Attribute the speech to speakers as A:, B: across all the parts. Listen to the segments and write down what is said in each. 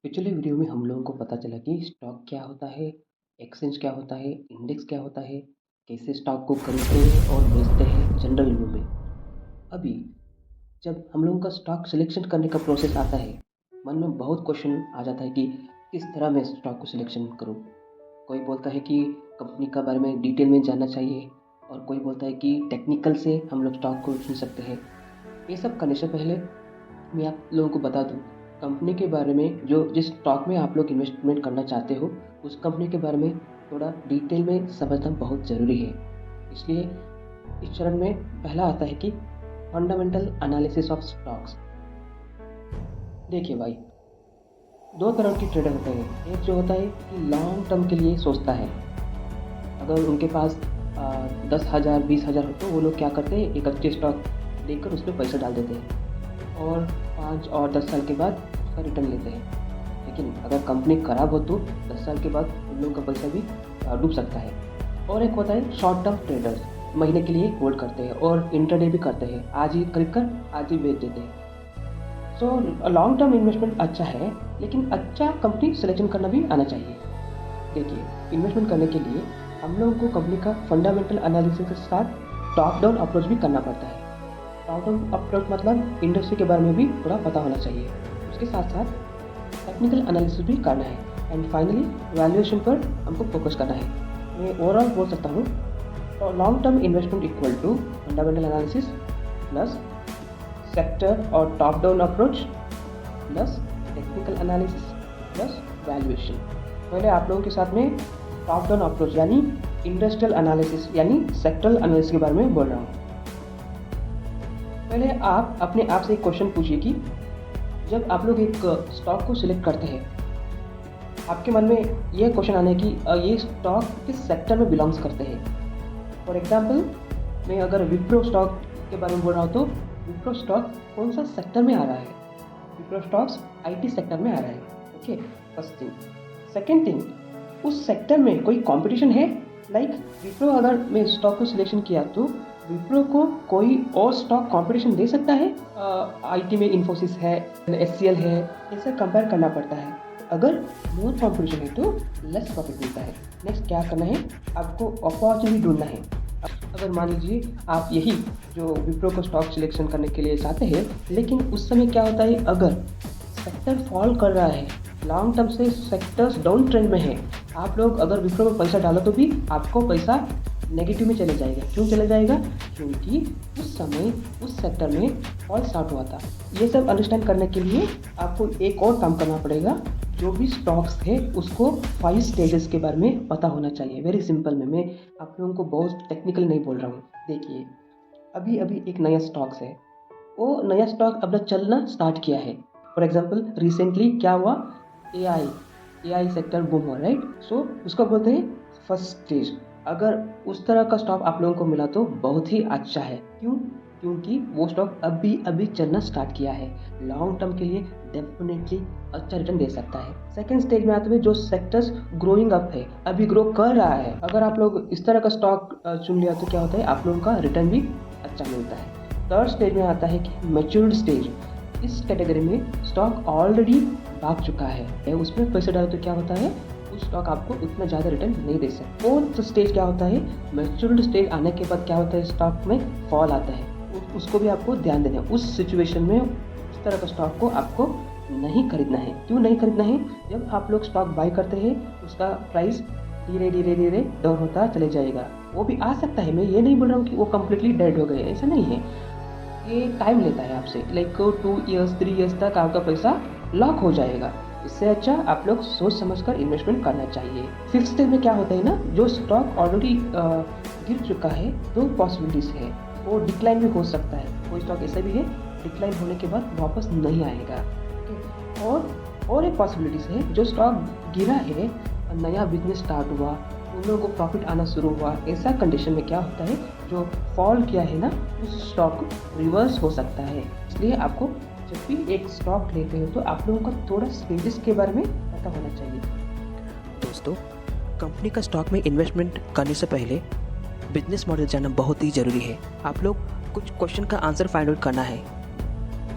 A: पिछले वीडियो में हम लोगों को पता चला कि स्टॉक क्या होता है, एक्सचेंज क्या होता है, इंडेक्स क्या होता है, कैसे स्टॉक को खरीदते हैं और बेचते हैं जनरल व्यू में। अभी जब हम लोगों का स्टॉक सिलेक्शन करने का प्रोसेस आता है, मन में बहुत क्वेश्चन आ जाता है कि किस तरह मैं स्टॉक को सिलेक्शन करूं। कोई बोलता है कि कंपनी का बारे में डिटेल में जानना चाहिए और कोई बोलता है कि टेक्निकल से हम लोग स्टॉक को चुन सकते हैं। ये सब करने से पहले मैं आप लोगों को बता दूं, कंपनी के बारे में जो जिस स्टॉक में आप लोग इन्वेस्टमेंट करना चाहते हो, उस कंपनी के बारे में थोड़ा डिटेल में समझना बहुत ज़रूरी है। इसलिए इस चरण में पहला आता है कि फंडामेंटल एनालिसिस ऑफ स्टॉक्स। देखिए भाई, दो तरह के ट्रेडर होते हैं। एक जो होता है कि लॉन्ग टर्म के लिए सोचता है। अगर उनके पास 10,000 20,000 हो तो वो लोग क्या करते हैं, एक अच्छे स्टॉक लेकर उसमें पैसा डाल देते हैं और 5 और 10 साल के बाद उसका रिटर्न लेते हैं। लेकिन अगर कंपनी ख़राब हो तो 10 साल के बाद उन लोगों का पैसा भी डूब सकता है। और एक होता है शॉर्ट टर्म ट्रेडर्स, महीने के लिए होल्ड करते हैं और इंट्राडे भी करते हैं, आज ही खरीद कर आज ही बेच देते हैं। सो लॉन्ग टर्म इन्वेस्टमेंट अच्छा है, लेकिन अच्छा कंपनी सिलेक्शन करना भी आना चाहिए। देखिए, इन्वेस्टमेंट करने के लिए हम लोगों को कंपनी का फंडामेंटल एनालिसिस के साथ टॉप डाउन अप्रोच भी करना पड़ता है। टॉप डाउन अप्रोच मतलब इंडस्ट्री के बारे में भी थोड़ा पता होना चाहिए। उसके साथ साथ टेक्निकल एनालिसिस भी करना है एंड फाइनली वैल्यूएशन पर हमको फोकस करना है। मैं ओवरऑल बोल सकता हूँ, तो long term investment equal to fundamental analysis plus sector और top down approach plus technical analysis plus valuation. पहले आप लोगों के साथ में टॉप डाउन अप्रोच यानी इंडस्ट्रियल एनालिसिस यानी सेक्टरल एनालिसिस के बारे में बोल रहा हूँ। पहले आप अपने आप से एक क्वेश्चन पूछिए कि जब आप लोग एक स्टॉक को सिलेक्ट करते हैं, आपके मन में यह क्वेश्चन आना है कि ये स्टॉक किस सेक्टर में बिलोंग्स करते हैं। फॉर एग्जांपल, मैं अगर विप्रो स्टॉक के बारे में बोल रहा हूँ तो विप्रो स्टॉक कौन सा सेक्टर में आ रहा है। विप्रो स्टॉक्स आईटी सेक्टर में आ रहा है। Okay, first thing. Second thing, उस सेक्टर में कोई कंपटीशन है। लाइक विप्रो, अगर मैं स्टॉक को सिलेक्शन किया तो विप्रो को कोई और स्टॉक कंपटीशन दे सकता है। आईटी में इन्फोसिस है, एचसीएल है, ऐसा कंपेयर करना पड़ता है। अगर मोर कंपटीशन है तो लेस प्रॉफिट मिलता है। नेक्स्ट क्या करना है, आपको अपॉर्चुनिटी ढूंढना है। अगर मान लीजिए आप यही जो विप्रो को स्टॉक सिलेक्शन करने के लिए चाहते हैं, लेकिन उस समय क्या होता है, अगर सेक्टर फॉल कर रहा है, लॉन्ग टर्म से सेक्टर्स डाउन ट्रेंड में है, आप लोग अगर विप्रो में पैसा डालो तो भी आपको पैसा नेगेटिव में चले जाएगा। क्यों चले जाएगा? क्योंकि उस समय उस सेक्टर में फॉल स्टार्ट हुआ था। ये सब अंडरस्टैंड करने के लिए आपको एक और काम करना पड़ेगा। जो भी स्टॉक्स है उसको 5 स्टेजेस के बारे में पता होना चाहिए। वेरी सिंपल में, मैं आप लोगों को बहुत टेक्निकल नहीं बोल रहा हूँ। देखिए, अभी अभी एक नया स्टॉक्स है, वो नया स्टॉक अपना चलना स्टार्ट किया है। फॉर एग्जांपल, रिसेंटली क्या हुआ, एआई सेक्टर बूम हुआ, राइट। सो उसको बोलते हैं फर्स्ट स्टेज। अगर उस तरह का स्टॉक आप लोगों को मिला तो बहुत ही अच्छा है। क्यों? क्योंकि वो स्टॉक अभी अभी चलना स्टार्ट किया है, लॉन्ग टर्म के लिए डेफिनेटली अच्छा रिटर्न दे सकता है। सेकंड स्टेज में आते हुए जो सेक्टर्स ग्रोइंग अप है, अभी ग्रो कर रहा है, अगर आप लोग इस तरह का स्टॉक चुन लिया तो क्या होता है, आप लोगों का रिटर्न भी अच्छा मिलता है। थर्ड स्टेज में आता है कि मैच्योर्ड स्टेज। इस कैटेगरी में स्टॉक ऑलरेडी भाग चुका है, उसमें पैसे डालो तो क्या होता है, उस स्टॉक आपको उतना ज़्यादा रिटर्न नहीं दे सकता। फोर्थ स्टेज क्या होता है, मैच्योर्ड स्टेज आने के बाद क्या होता है, स्टॉक में फॉल आता है। उसको भी आपको ध्यान देना है। उस सिचुएशन में इस तरह का स्टॉक को आपको नहीं खरीदना है। क्यों नहीं खरीदना है? जब आप लोग स्टॉक बाय करते हैं उसका प्राइस धीरे धीरे धीरे डाउन होता चले जाएगा। वो भी आ सकता है, मैं ये नहीं बोल रहा हूँ कि वो कम्प्लीटली डेड हो गए, ऐसा नहीं है। ये टाइम लेता है आपसे, लाइक 2 ईयर्स 3 ईयर्स तक आपका पैसा लॉक हो जाएगा। इससे अच्छा आप लोग सोच समझकर इन्वेस्टमेंट करना चाहिए। फिफ्थ स्टेज में क्या होता है ना, जो स्टॉक ऑलरेडी गिर चुका है, 2 पॉसिबिलिटीज़ है, वो डिक्लाइन भी हो सकता है। कोई स्टॉक ऐसा भी है डिक्लाइन होने के बाद वापस नहीं आएगा। और एक पॉसिबिलिटीज़ है, जो स्टॉक गिरा है, नया बिजनेस स्टार्ट हुआ, उन लोगों को प्रॉफिट आना शुरू हुआ, ऐसा कंडीशन में क्या होता है, जो फॉल किया है ना उस स्टॉक रिवर्स हो सकता है। इसलिए आपको जब भी एक स्टॉक लेते हो तो आप लोगों को थोड़ा स्टेजेस के बारे में पता होना चाहिए।
B: दोस्तों, कंपनी का स्टॉक में इन्वेस्टमेंट करने से पहले बिजनेस मॉडल जानना बहुत ही ज़रूरी है। आप लोग कुछ क्वेश्चन का आंसर फाइंड आउट करना है।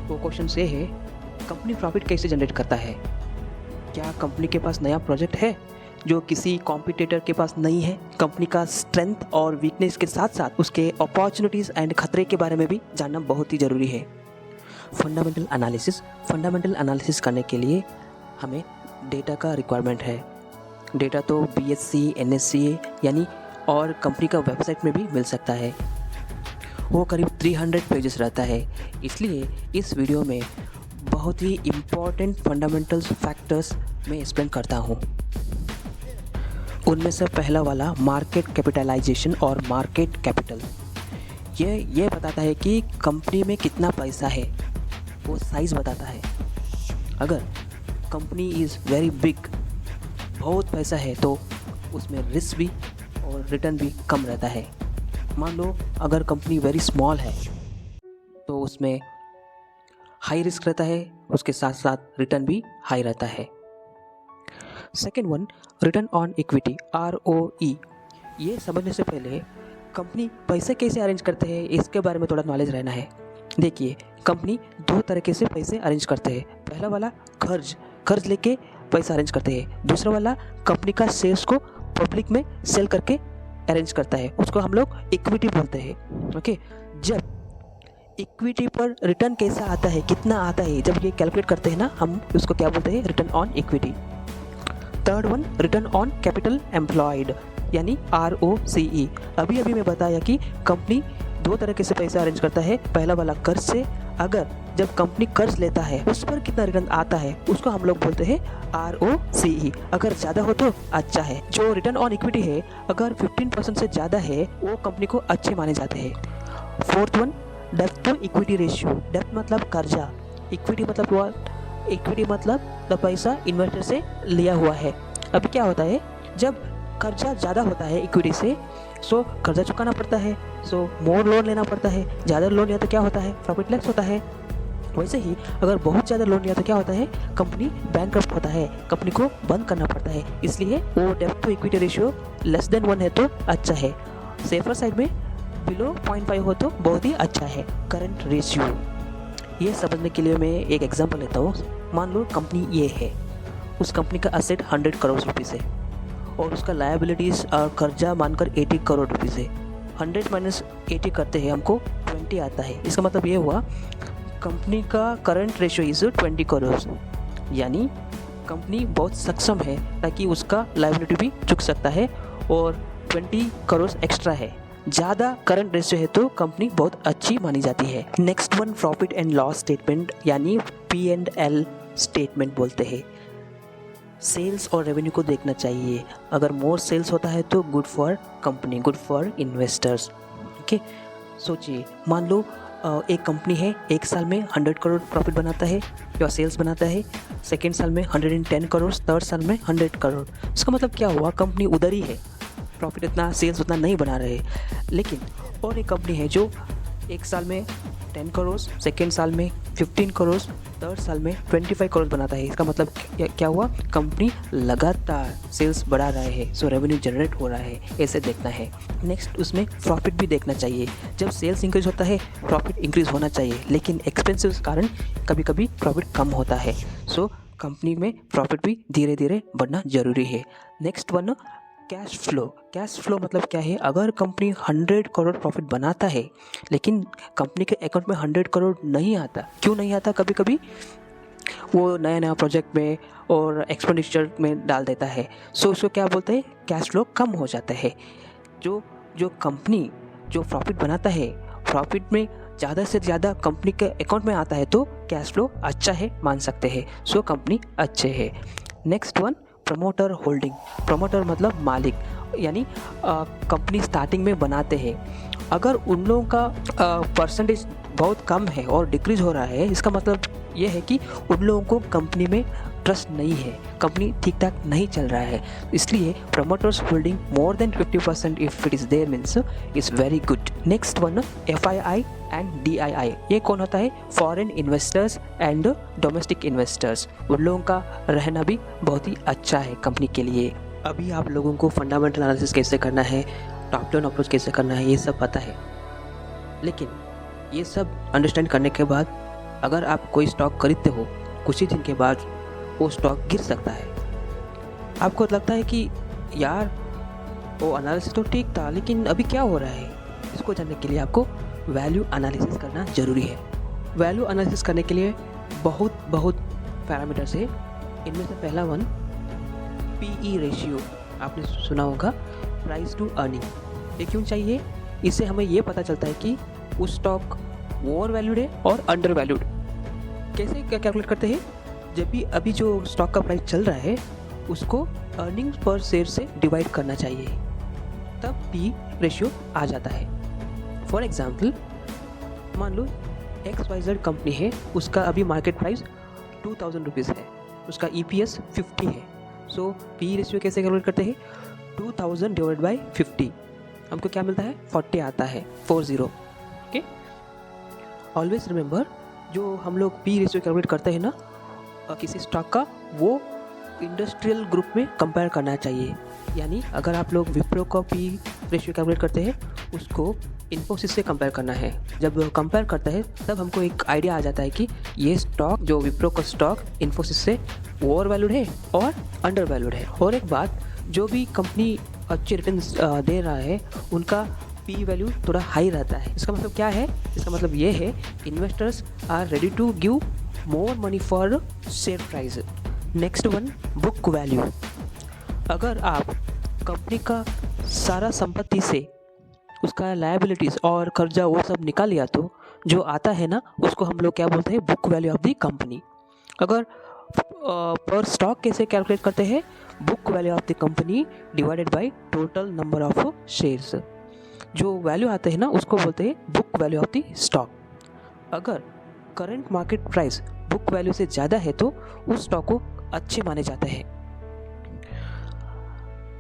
B: वो क्वेश्चन ये है, कंपनी प्रॉफिट कैसे जनरेट करता है, क्या कंपनी के पास नया प्रोजेक्ट है जो किसी कॉम्पिटिटर के पास नहीं है? कंपनी का स्ट्रेंथ और वीकनेस के साथ साथ उसके अपॉर्चुनिटीज़ एंड खतरे के बारे में भी जानना बहुत ही ज़रूरी है। फंडामेंटल एनालिसिस करने के लिए हमें डेटा का रिक्वायरमेंट है। डेटा तो BSc NSc यानी और कंपनी का वेबसाइट में भी मिल सकता है। वो करीब 300 पेजेस रहता है। इसलिए इस वीडियो में बहुत ही इम्पॉर्टेंट फंडामेंटल्स फैक्टर्स मैं एक्सप्लेन करता हूँ। उनमें से पहला वाला मार्केट कैपिटलाइजेशन और मार्केट कैपिटल। ये बताता है कि कंपनी में कितना पैसा है, वो साइज़ बताता है। अगर कंपनी इज़ वेरी बिग, बहुत पैसा है, तो उसमें रिस्क भी और रिटर्न भी कम रहता है। मान लो अगर कंपनी वेरी स्मॉल है तो उसमें हाई रिस्क रहता है, उसके साथ साथ रिटर्न भी हाई रहता है। Second one, return on equity ROE। ये समझने से पहले कंपनी पैसे कैसे अरेंज करते हैं इसके बारे में थोड़ा नॉलेज रहना है। देखिए, कंपनी 2 तरीके से पैसे अरेंज करते हैं। पहला वाला कर्ज लेके पैसा अरेंज करते हैं। दूसरा वाला कंपनी का शेयर्स को पब्लिक में सेल करके अरेंज करता है, उसको हम लोग इक्विटी बोलते हैं। ओके, जब इक्विटी पर रिटर्न कैसा आता है, कितना आता है, जब ये कैलकुलेट करते हैं ना, हम उसको क्या बोलते हैं? Return on equity. Third one, return on capital employed यानी ROCE। अभी मैं बताया कि कंपनी 2 तरीके से पैसा अरेंज करता है। पहला वाला कर्ज से, अगर जब कंपनी कर्ज लेता है उस पर कितना रिटर्न आता है उसको हम लोग बोलते हैं ROCE। अगर ज़्यादा हो तो अच्छा है। जो रिटर्न ऑन इक्विटी है, अगर 15% से ज़्यादा है वो कंपनी को अच्छे माने जाते हैं। फोर्थ वन, डेब्ट टू इक्विटी रेशियो। डेब्ट मतलब कर्जा, इक्विटी मतलब what? इक्विटी मतलब पैसा इन्वेस्टर से लिया हुआ है। अभी क्या होता है, जब कर्जा ज़्यादा होता है इक्विटी से, सो कर्जा चुकाना पड़ता है, सो मोर लोन लेना पड़ता है। ज़्यादा लोन लिया तो क्या होता है? प्रॉफिट लैक्स होता है। वैसे ही अगर बहुत ज़्यादा लोन लिया तो क्या होता है? कंपनी बैंकरप्ट होता है, कंपनी को बंद करना पड़ता है। इसलिए वो डेब्ट to equity ratio less than 1 है तो अच्छा है। सेफर साइड में बिलो 0.5 हो तो बहुत ही अच्छा है। करंट रेशियो, ये समझने के लिए मैं एक एग्जांपल लेता हूँ। मान लो कंपनी ये है, उस कंपनी का असेट 100 करोड़ रुपीज़ है और उसका लायबिलिटीज़ और कर्जा मानकर 80 करोड़ रुपीज़ है। 100 माइनस 80 करते हैं, हमको 20 आता है। इसका मतलब ये हुआ कंपनी का करंट रेशियो इज़ 20 करोड़, यानी कंपनी बहुत सक्षम है ताकि उसका लायबिलिटी भी चुक सकता है और 20 करोड़ एक्स्ट्रा है। ज़्यादा करंट रेशियो है तो कंपनी बहुत अच्छी मानी जाती है। Next one, profit and loss statement यानी P&L स्टेटमेंट बोलते हैं। सेल्स और रेवेन्यू को देखना चाहिए। अगर मोर सेल्स होता है तो good for company, good for investors. Okay, सोचिए, मान लो एक कंपनी है, एक साल में 100 करोड़ प्रॉफिट बनाता है या सेल्स बनाता है, सेकेंड साल में 110 करोड़, थर्ड साल में 100 करोड़। इसका मतलब क्या हुआ? कंपनी उधर ही है, प्रॉफिट इतना, सेल्स उतना नहीं बना रहे। लेकिन और एक कंपनी है जो एक साल में 10 करोड़, सेकेंड साल में 15 करोड़, थर्ड साल में 25 करोड़ बनाता है। इसका मतलब क्या हुआ? कंपनी लगातार सेल्स बढ़ा रहे हैं, सो रेवेन्यू जनरेट हो रहा है, ऐसे देखना है। नेक्स्ट, उसमें प्रॉफिट भी देखना चाहिए। जब सेल्स इंक्रीज होता है प्रॉफिट इंक्रीज होना चाहिए, लेकिन एक्सपेंसिव के कारण कभी कभी प्रॉफिट कम होता है, सो कंपनी में प्रॉफिट भी धीरे धीरे बढ़ना जरूरी है। नेक्स्ट वन, कैश फ्लो मतलब क्या है? अगर कंपनी 100 करोड़ प्रॉफिट बनाता है लेकिन कंपनी के अकाउंट में 100 करोड़ नहीं आता, क्यों नहीं आता? कभी कभी वो नया प्रोजेक्ट में और एक्सपेंडिचर में डाल देता है, सो उसको क्या बोलते हैं? कैश फ्लो कम हो जाता है। जो कंपनी जो प्रॉफिट बनाता है, प्रॉफिट में ज़्यादा से ज़्यादा कंपनी के अकाउंट में आता है तो कैश फ्लो अच्छा है, मान सकते हैं, सो कंपनी अच्छे है। Next one, promoter holding. Promoter मतलब मालिक, यानी कंपनी स्टार्टिंग में बनाते हैं, अगर उन लोगों का परसेंटेज बहुत कम है और डिक्रीज हो रहा है, इसका मतलब ये है कि उन लोगों को कंपनी में ट्रस्ट नहीं है, कंपनी ठीक ठाक नहीं चल रहा है। इसलिए promoters holding more than 50% if it is there means is very good. Next one, FII and DII। ये कौन होता है? Foreign investors and domestic investors. उन लोगों का रहना भी बहुत ही अच्छा है कंपनी के लिए। अभी आप लोगों को फंडामेंटल एनालिसिस कैसे करना है, टॉप डाउन अप्रोच कैसे करना है, ये सब पता है। लेकिन ये सब अंडरस्टैंड करने के बाद अगर आप कोई स्टॉक खरीदते हो, कुछ ही दिन के बाद वो स्टॉक गिर सकता है। आपको लगता है कि यार वो एनालिसिस तो ठीक था, लेकिन अभी क्या हो रहा है? इसको जानने के लिए आपको वैल्यू एनालिसिस करना ज़रूरी है। वैल्यू एनालिसिस करने के लिए बहुत पैरामीटर्स है। इनमें से पहला वन PE रेशियो, आपने सुना होगा, प्राइस टू अर्निंग। ये क्यों चाहिए? इससे हमें ये पता चलता है कि उस स्टॉक ओवर वैल्यूड है और अंडर वैल्यूड। कैसे क्या कैलकुलेट करते हैं? जब भी अभी जो स्टॉक का प्राइस चल रहा है उसको अर्निंग्स पर शेयर से डिवाइड करना चाहिए, तब PE रेशियो आ जाता है। फॉर एग्जाम्पल, मान लो XYZ कंपनी है, उसका अभी मार्केट प्राइस 2000 रुपीज़ है, उसका EPS 50 है। सो PE रेशियो कैसे कैलकुलेट करते हैं? 2000 डिवाइड बाई 50, हमको क्या मिलता है? 40 आता है, 40। ओके, ऑलवेज रिमेंबर, जो हम लोग PE रेशियो कैलकुलेट करते हैं ना किसी स्टॉक का, वो इंडस्ट्रियल ग्रुप में कंपेयर करना चाहिए। यानी अगर आप लोग विप्रो का PE रेशियो कैलकुलेट करते हैं, उसको इन्फोसिस से कंपेयर करना है। जब कंपेयर करता है तब हमको एक आइडिया आ जाता है कि ये स्टॉक, जो विप्रो का स्टॉक, इन्फोसिस से ओवर वैल्यूड है और अंडर वैल्यूड है। और एक बात, जो भी कंपनी अच्छे रिटर्न्स दे रहा है उनका PE वैल्यू थोड़ा हाई रहता है। इसका मतलब क्या है? इसका मतलब ये है investors are ready to give more money for share price. Next one, book value. अगर आप कंपनी का सारा संपत्ति से उसका लायबिलिटीज़ और कर्जा वो सब निकाल लिया तो जो आता है ना, उसको हम लोग क्या बोलते हैं? Book value of the company. अगर पर स्टॉक कैसे कैलकुलेट करते हैं? Book value of the company divided by total number of shares. जो वैल्यू आते हैं ना, उसको बोलते हैं book value of the stock. अगर current market price book value से ज़्यादा है तो उस स्टॉक को अच्छे माने जाते हैं।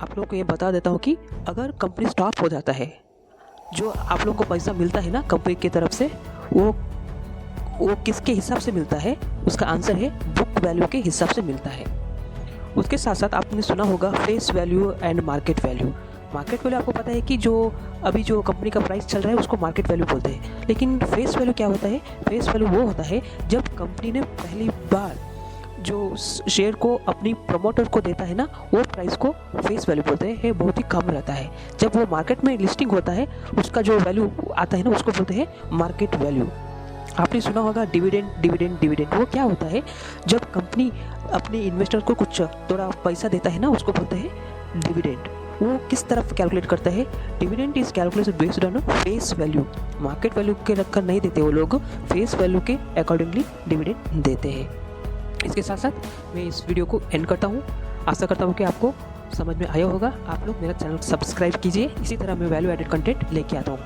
B: आप लोगों को ये बता देता हूँ कि अगर कंपनी स्टॉप हो जाता है, जो आप लोगों को पैसा मिलता है ना कंपनी की तरफ से, वो किसके हिसाब से मिलता है? उसका आंसर है बुक वैल्यू के हिसाब से मिलता है। उसके साथ साथ आपने सुना होगा face value and market value. Market value आपको पता है कि जो अभी जो कंपनी का प्राइस चल रहा है उसको मार्केट वैल्यू बोलते हैं। लेकिन फेस वैल्यू क्या होता है? फेस वैल्यू वो होता है जब कंपनी ने पहली बार जो शेयर को अपनी प्रमोटर को देता है ना, वो प्राइस को फेस वैल्यू बोलते हैं। ये बहुत ही कम रहता है। जब वो मार्केट में लिस्टिंग होता है, उसका जो वैल्यू आता है ना, उसको बोलते हैं मार्केट वैल्यू। आपने सुना होगा डिविडेंड। वो क्या होता है? जब कंपनी अपने इन्वेस्टर को कुछ थोड़ा पैसा देता है ना, उसको बोलते हैं डिविडेंड। वो किस तरफ कैलकुलेट करता है? Dividend is calculated based on face value. Market value के रखकर नहीं देते वो लोग, फेस वैल्यू के अकॉर्डिंगली डिविडेंड देते हैं। इसके साथ साथ मैं इस वीडियो को एंड करता हूँ। आशा करता हूँ कि आपको समझ में आया होगा। आप लोग मेरा चैनल सब्सक्राइब कीजिए, इसी तरह मैं वैल्यू एडेड कंटेंट लेके आता हूँ।